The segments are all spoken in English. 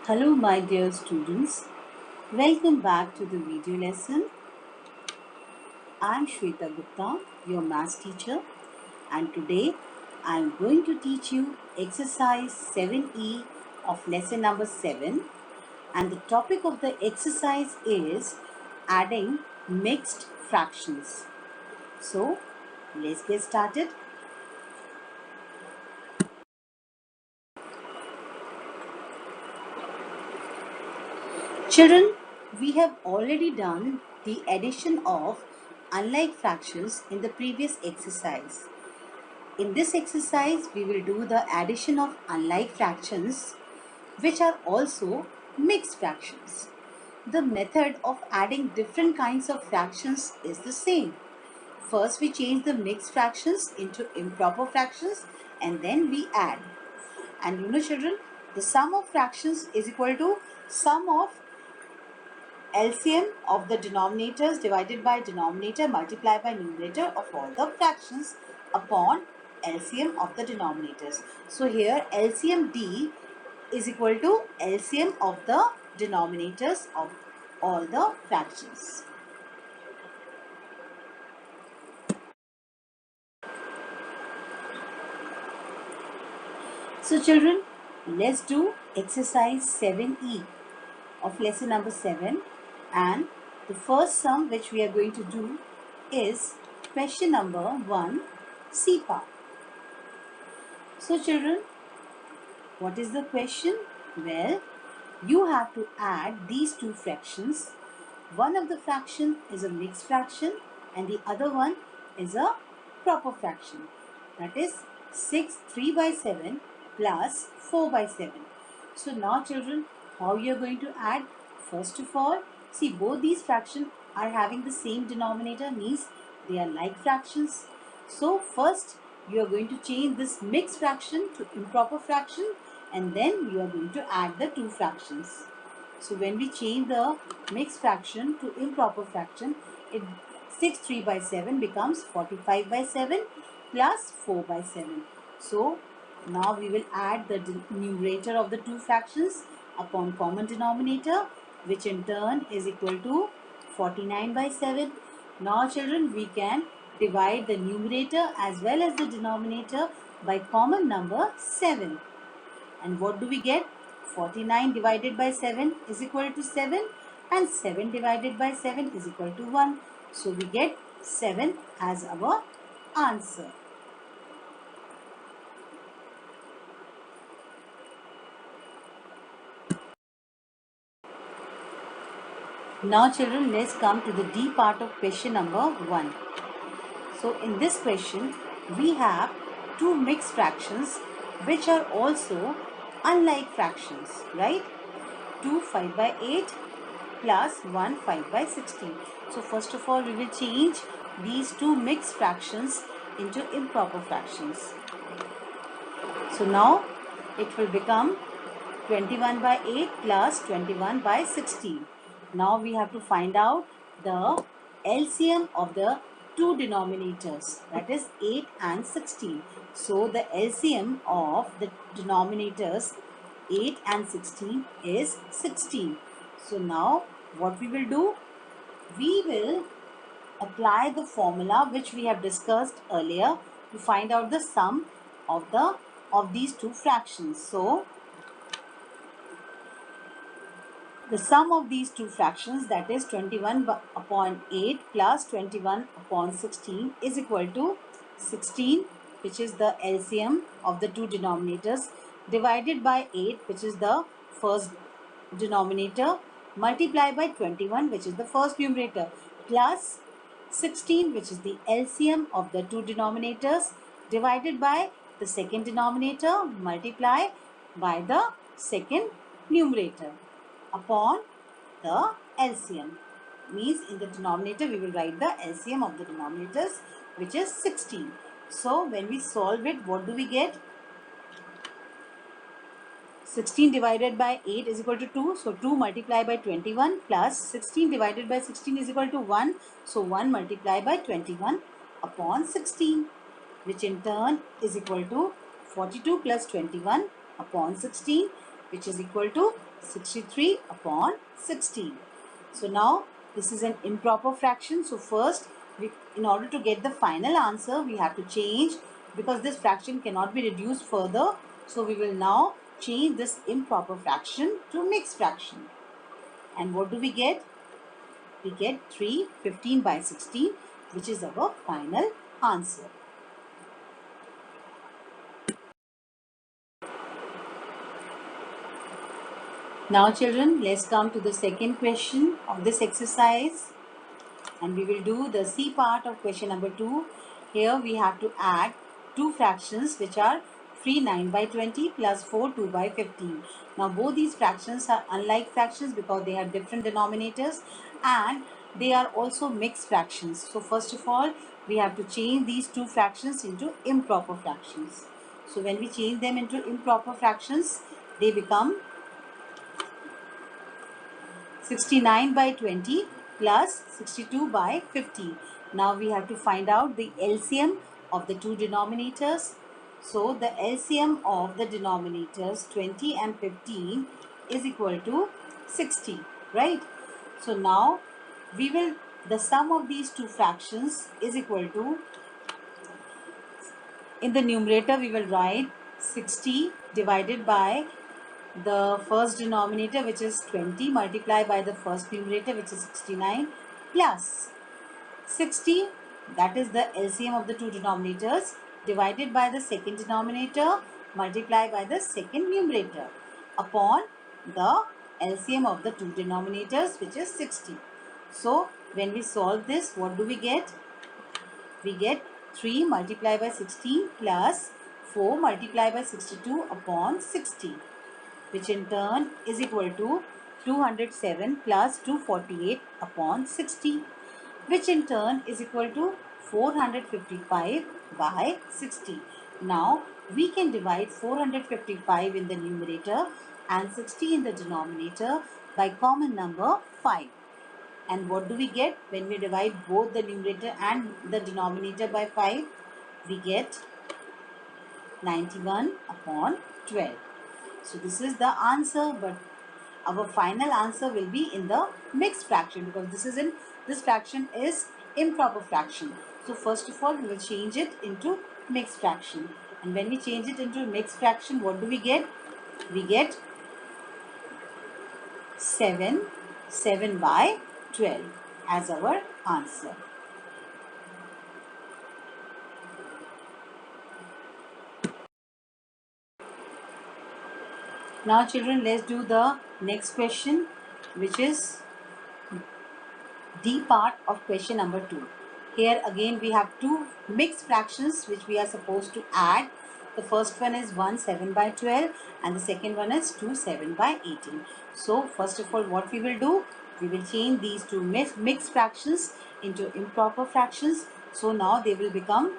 Hello my dear students, welcome back to the video lesson. I am Shweta Gupta, your maths teacher, and today I am going to teach you exercise 7E of lesson number 7, and the topic of the exercise is adding mixed fractions. So let's get started. Children, we have already done the addition of unlike fractions in the previous exercise. In this exercise, we will do the addition of unlike fractions, which are also mixed fractions. The method of adding different kinds of fractions is the same. First, we change the mixed fractions into improper fractions and then we add. And you know, children, the sum of fractions is equal to sum of LCM of the denominators divided by denominator multiplied by numerator of all the fractions upon LCM of the denominators. So here LCM D is equal to LCM of the denominators of all the fractions. So children, let's do exercise 7E of lesson number 7, and the first sum which we are going to do is question number 1, C part. So children, what is the question? Well, you have to add these two fractions. One of the fraction is a mixed fraction and the other one is a proper fraction. That is 6 3 by 7 plus 4 by 7. So now children, how you are going to add? First of all, see, both these fractions are having the same denominator, means they are like fractions. So first you are going to change this mixed fraction to improper fraction and then you are going to add the two fractions. So when we change the mixed fraction to improper fraction, it 6 3 by 7 becomes 45 by 7 plus 4 by 7. So now we will add the numerator of the two fractions upon common denominator, which in turn is equal to 49 by 7. Now children, we can divide the numerator as well as the denominator by common number 7. And what do we get? 49 divided by 7 is equal to 7 and 7 divided by 7 is equal to 1. So we get 7 as our answer. Now children, let's come to the D part of question number 1. So in this question, we have two mixed fractions which are also unlike fractions, right? 2 5 by 8 plus 1 5 by 16. So first of all, we will change these two mixed fractions into improper fractions. So now it will become 21 by 8 plus 21 by 16. Now we have to find out the LCM of the two denominators, that is 8 and 16. So the LCM of the denominators 8 and 16 is 16. So now what we will do? We will apply the formula which we have discussed earlier to find out the sum of these two fractions. So the sum of these two fractions, that is 21 upon 8 plus 21 upon 16, is equal to 16, which is the LCM of the two denominators, divided by 8, which is the first denominator, multiplied by 21, which is the first numerator, plus 16, which is the LCM of the two denominators, divided by the second denominator, multiply by the second numerator upon the LCM. Means in the denominator we will write the LCM of the denominators, which is 16. So when we solve it, what do we get? 16 divided by 8 is equal to 2. So 2 multiplied by 21 plus 16 divided by 16 is equal to 1. So 1 multiplied by 21 upon 16, which in turn is equal to 42 plus 21 upon 16, which is equal to 63 upon 16. So now this is an improper fraction. So first, in order to get the final answer, we have to change, because this fraction cannot be reduced further. So we will now change this improper fraction to mixed fraction. And what do we get? We get 315 by 16, which is our final answer. Now children, let's come to the second question of this exercise, and we will do the C part of question number 2. Here we have to add two fractions which are 3 9 by 20 plus 4 2 by 15. Now both these fractions are unlike fractions because they have different denominators, and they are also mixed fractions. So first of all, we have to change these two fractions into improper fractions. So when we change them into improper fractions, they become 69 by 20 plus 62 by 15. Now we have to find out the LCM of the two denominators. So the LCM of the denominators 20 and 15 is equal to 60, right? So now the sum of these two fractions is equal to, in the numerator we will write 60 divided by the first denominator, which is 20, multiplied by the first numerator, which is 69, plus 60, that is the LCM of the two denominators, divided by the second denominator, multiplied by the second numerator, upon the LCM of the two denominators, which is 60. So when we solve this, what do we get? We get 3 multiplied by 16 plus 4 multiplied by 62 upon 60, which in turn is equal to 207 plus 248 upon 60, which in turn is equal to 455 by 60. Now we can divide 455 in the numerator and 60 in the denominator by common number 5. And what do we get when we divide both the numerator and the denominator by 5? We get 91 upon 12. So this is the answer, but our final answer will be in the mixed fraction, because this fraction is improper fraction. So first of all, we will change it into mixed fraction. And when we change it into mixed fraction, what do we get? We get 7 by 12 as our answer. Now children, let's do the next question, which is D part of question number 2. Here again we have two mixed fractions which we are supposed to add. The first one is 1 7 by 12 and the second one is 2 7 by 18. So first of all, what we will do, we will change these two mixed fractions into improper fractions. So now they will become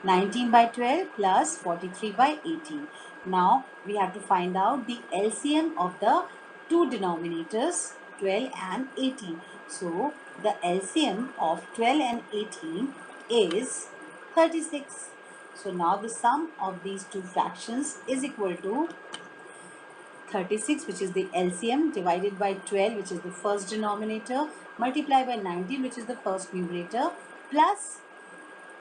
19 by 12 plus 43 by 18. Now we have to find out the LCM of the two denominators 12 and 18. So the LCM of 12 and 18 is 36. So now the sum of these two fractions is equal to 36, which is the LCM, divided by 12, which is the first denominator, multiplied by 19, which is the first numerator, plus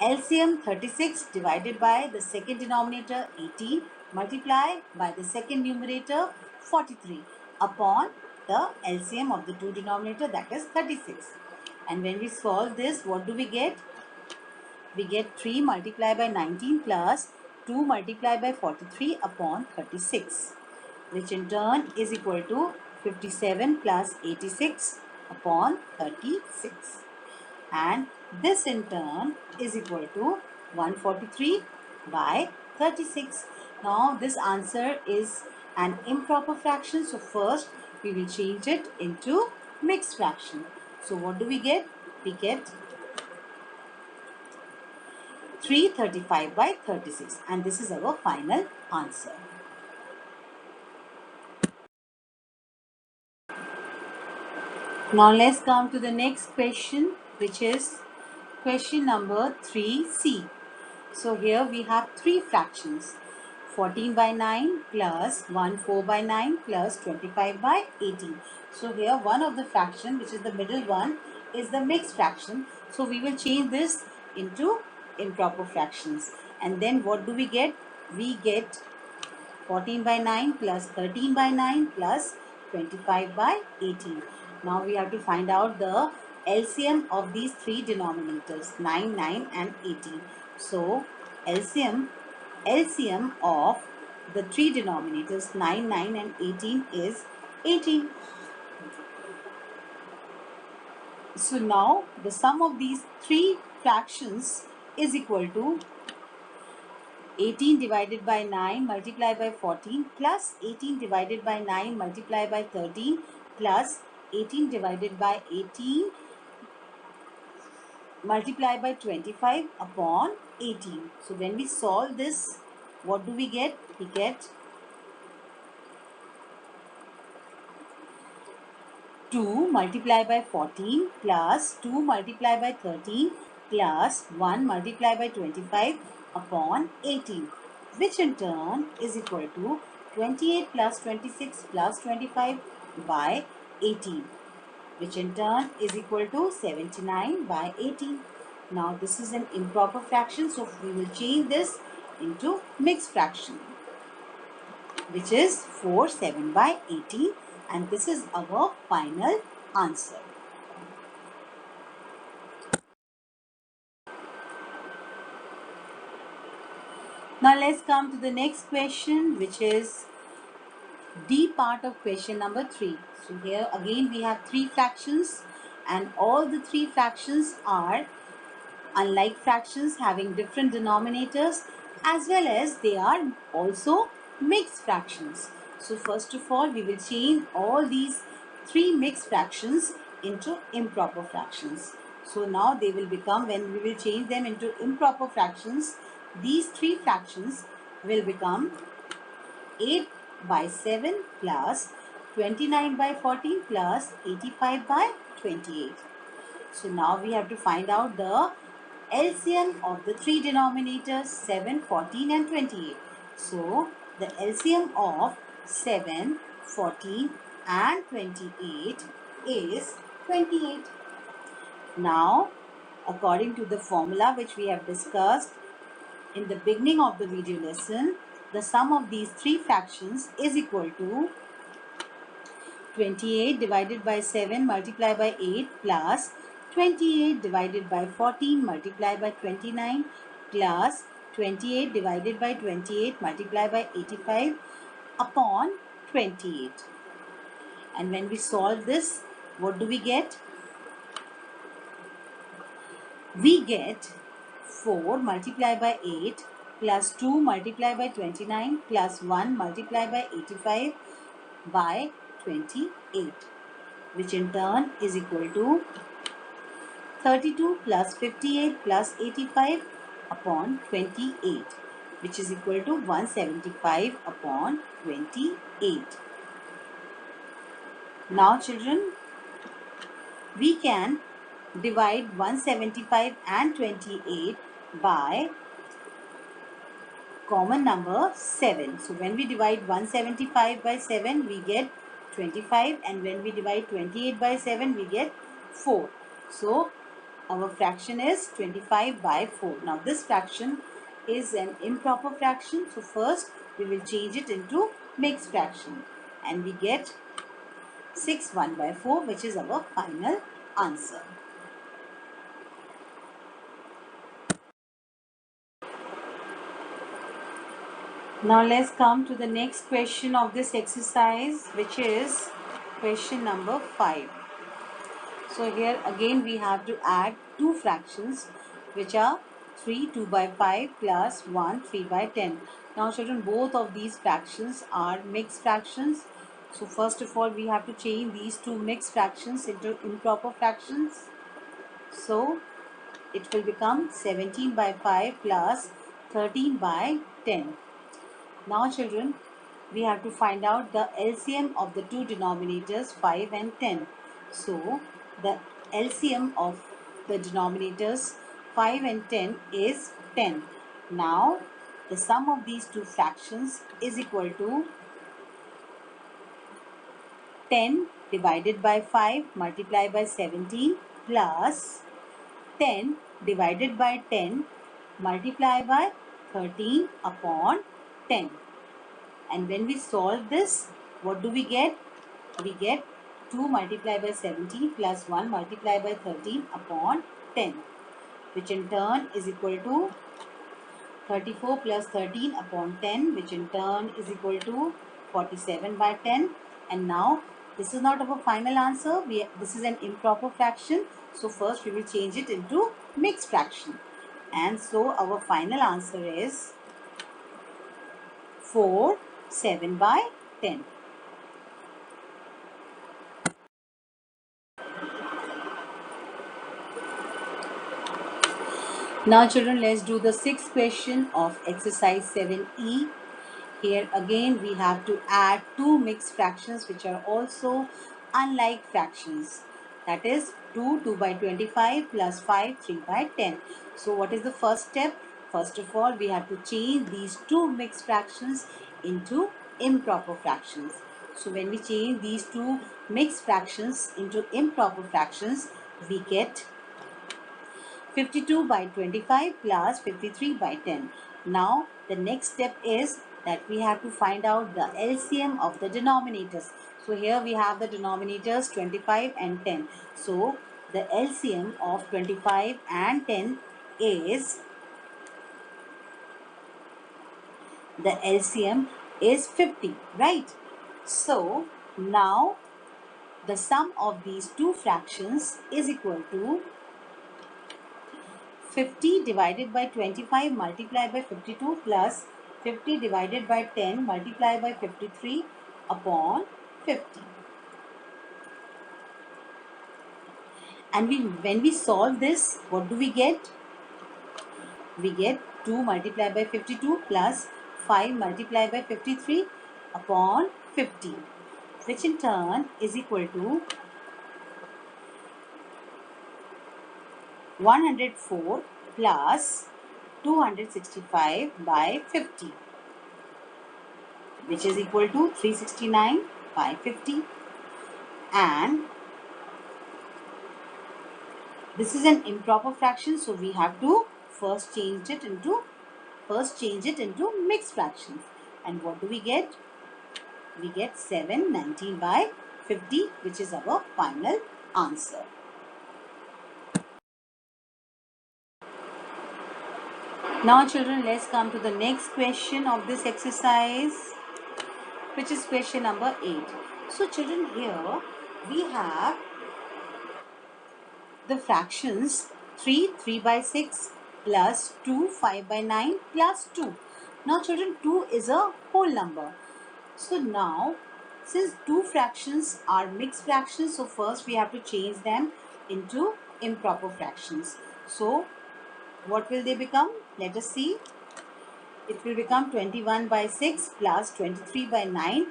LCM 36 divided by the second denominator 18 multiplied by the second numerator 43 upon the LCM of the two denominator, that is 36. And when we solve this, what do we get? We get 3 multiplied by 19 plus 2 multiplied by 43 upon 36, which in turn is equal to 57 plus 86 upon 36. And this in turn is equal to 143 by 36. Now this answer is an improper fraction. So first we will change it into mixed fraction. So what do we get? We get 335 by 36, and this is our final answer. Now let's come to the next question, which is question number 3C. So here we have three fractions. 14 by 9 plus 1 4 by 9 plus 25 by 18. So here one of the fraction, which is the middle one, is the mixed fraction. So we will change this into improper fractions. And then what do we get? We get 14 by 9 plus 13 by 9 plus 25 by 18. Now we have to find out the LCM of these three denominators, 9, 9 and 18. So LCM of the three denominators, 9, 9 and 18, is 18. So now the sum of these three fractions is equal to 18 divided by 9 multiplied by 14 plus 18 divided by 9 multiplied by 13 plus 18 divided by 18 multiplied by 25 upon 18. So when we solve this, what do we get? We get 2 multiplied by 14 plus 2 multiplied by 13 plus 1 multiplied by 25 upon 18, which in turn is equal to 28 plus 26 plus 25 by 18, which in turn is equal to 79 by 18. Now this is an improper fraction, so we will change this into mixed fraction, which is 4 7 by 18, and this is our final answer. Now let's come to the next question, which is D part of question number 3. So here again we have three fractions, and all the three fractions are unlike fractions having different denominators, as well as they are also mixed fractions. So first of all, we will change all these three mixed fractions into improper fractions. So now they will become, when we will change them into improper fractions, these three fractions will become 8 by 7 plus 29 by 14 plus 85 by 28. So now we have to find out the LCM of the three denominators, 7, 14 and 28. So the LCM of 7, 14 and 28 is 28. Now, according to the formula which we have discussed in the beginning of the video lesson, the sum of these three fractions is equal to 28 divided by 7 multiplied by 8 plus 28 divided by 14 multiplied by 29 plus 28 divided by 28 multiplied by 85 upon 28. And when we solve this, what do we get? We get 4 multiplied by 8 plus 2 multiplied by 29 plus 1 multiplied by 85 by 28, which in turn is equal to 32 plus 58 plus 85 upon 28, which is equal to 175 upon 28. Now children, we can divide 175 and 28 by common number 7. So when we divide 175 by 7, we get 25, and when we divide 28 by 7, we get 4. So our fraction is 25 by 4. Now this fraction is an improper fraction. So first we will change it into mixed fraction, and we get 6 1 by 4, which is our final answer. Now let's come to the next question of this exercise, which is question number 5. So here again we have to add two fractions, which are 3 2 by 5 plus 1 3 by 10. Now children, both of these fractions are mixed fractions. So first of all, we have to change these two mixed fractions into improper fractions. So it will become 17 by 5 plus 13 by 10. Now children, we have to find out the LCM of the two denominators 5 and 10. So the LCM of the denominators 5 and 10 is 10. Now the sum of these two fractions is equal to 10 divided by 5 multiplied by 17 plus 10 divided by 10 multiplied by 13 upon 10. And when we solve this, what do we get? We get 2 multiplied by 17 plus 1 multiplied by 13 upon 10, which in turn is equal to 34 plus 13 upon 10, which in turn is equal to 47 by 10. And now this is not our final answer. This is an improper fraction. So first we will change it into mixed fraction. And so our final answer is 4, 7 by 10. Now children, let's do the sixth question of exercise 7E. Here again we have to add two mixed fractions which are also unlike fractions. That is 2 by 25 plus 5 3 by 10. So what is the first step? First of all, we have to change these two mixed fractions into improper fractions. So when we change these two mixed fractions into improper fractions, we get 52 by 25 plus 53 by 10. Now the next step is that we have to find out the LCM of the denominators. So here we have the denominators 25 and 10. So the LCM of 25 and 10 is, the LCM is 50, right? So now the sum of these two fractions is equal to 50 divided by 25 multiplied by 52 plus 50 divided by 10 multiplied by 53 upon 50. And when we solve this, what do we get? We get 2 multiplied by 52 plus 5 multiplied by 53 upon 50, which in turn is equal to 104 plus 265 by 50, which is equal to 369 by 50. And this is an improper fraction, so we have to first change it into mixed fractions. And what do we get? We get 719 by 50, which is our final answer. Now children, let's come to the next question of this exercise, which is question number 8. So children, here we have the fractions 3 by 6 plus 2 5 by 9 plus 2. Now children, 2 is a whole number. So now, since two fractions are mixed fractions, so first we have to change them into improper fractions. So what will they become? Let us see. It will become 21 by 6 plus 23 by 9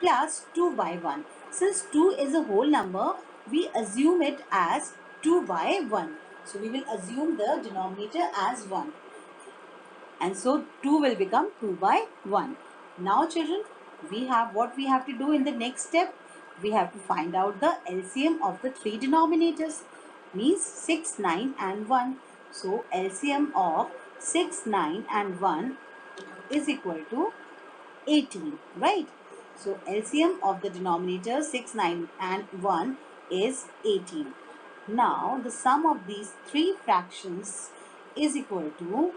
plus 2 by 1. Since 2 is a whole number, we assume it as 2 by 1. So we will assume the denominator as 1. And so 2 will become 2 by 1. Now children, we have what we have to do in the next step. We have to find out the LCM of the three denominators, means 6, 9 and 1. So LCM of 6, 9 and 1 is equal to 18, right? So LCM of the denominator 6, 9 and 1 is 18. Now the sum of these three fractions is equal to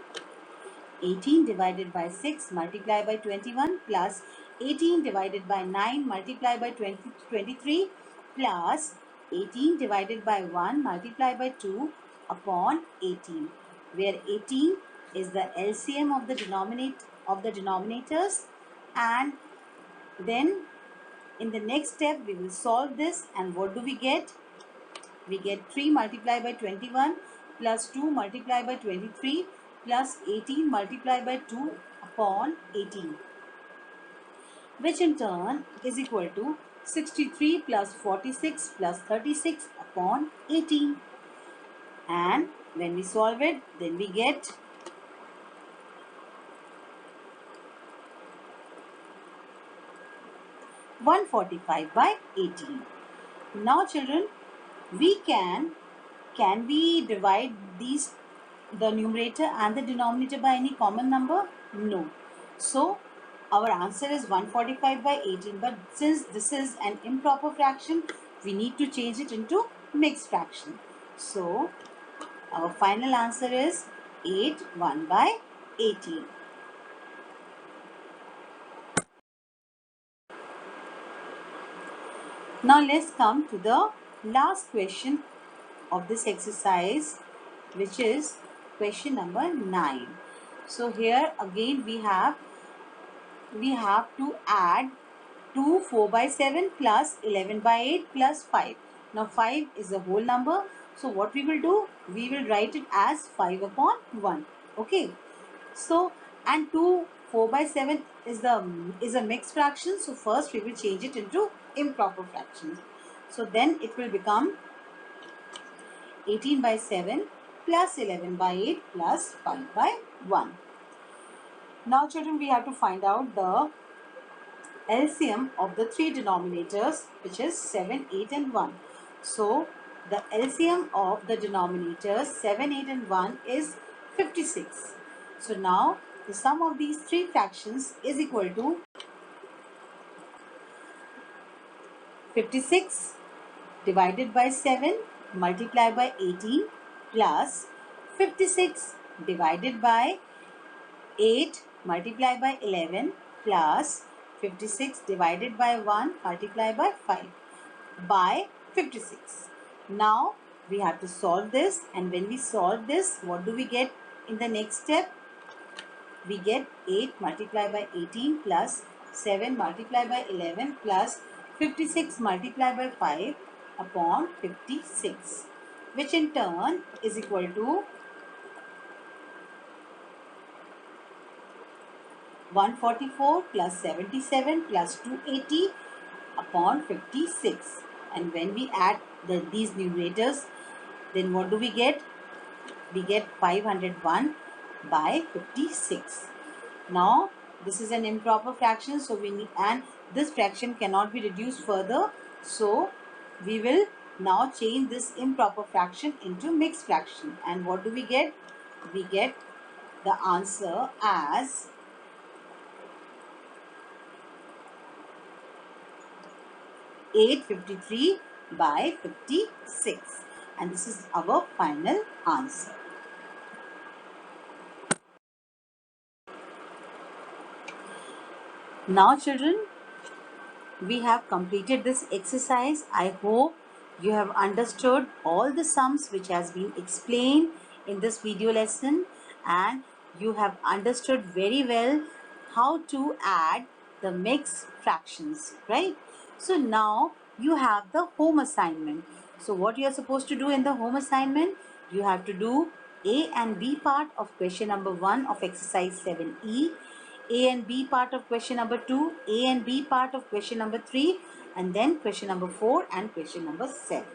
18 divided by 6 multiplied by 21 plus 18 divided by 9 multiplied by 23 plus 18 divided by 1 multiplied by 2 upon 18, where 18 is the LCM of the denominators. And then in the next step we will solve this, and what do we get? We get 3 multiplied by 21 plus 2 multiplied by 23 plus 18 multiplied by 2 upon 18, which in turn is equal to 63 plus 46 plus 36 upon 18. And when we solve it, then we get 145 by 18. Now children, we can we divide these, the numerator and the denominator, by any common number? No. So our answer is 145 by 18, but since this is an improper fraction, we need to change it into mixed fraction. So our final answer is 8 1 by 18. Now let's come to the last question of this exercise, which is question number 9. So here again we have to add 2 4 by 7 plus 11 by 8 plus 5. Now 5 is a whole number. So what we will do? We will write it as 5 upon 1. Okay. So and 2 4 by 7 is a mixed fraction. So first we will change it into improper fractions. So then it will become 18 by 7 plus 11 by 8 plus 5 by 1. Now children, we have to find out the LCM of the three denominators, which is 7, 8 and 1. So the LCM of the denominators 7, 8 and 1 is 56. So now the sum of these three fractions is equal to 56 divided by 7 multiplied by 18 plus 56 divided by 8 multiplied by 11 plus 56 divided by 1 multiplied by 5 by 56. Now we have to solve this, and when we solve this, what do we get in the next step? We get 8 multiplied by 18 plus 7 multiplied by 11 plus 56 multiplied by 5 upon 56, which in turn is equal to 144 plus 77 plus 280 upon 56. And when we add these numerators, then what do we get? We get 501 by 56. Now this is an improper fraction, so we need, and this fraction cannot be reduced further. So we will now change this improper fraction into mixed fraction. And what do we get? We get the answer as 853 by 56, and this is our final answer. Now children, we have completed this exercise. I hope you have understood all the sums which has been explained in this video lesson, and you have understood very well how to add the mixed fractions, right? So now you have the home assignment. So what you are supposed to do in the home assignment? You have to do A and B part of question number 1 of exercise 7E, A and B part of question number 2, A and B part of question number 3, and then question number 4 and question number 7.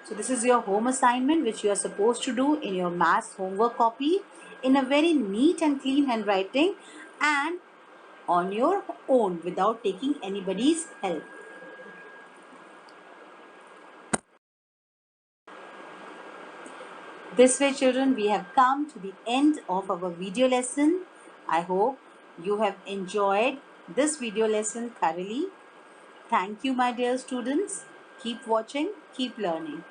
So this is your home assignment which you are supposed to do in your maths homework copy in a very neat and clean handwriting and on your own without taking anybody's help. This way children, we have come to the end of our video lesson. I hope you have enjoyed this video lesson thoroughly. Thank you my dear students. Keep watching, keep learning.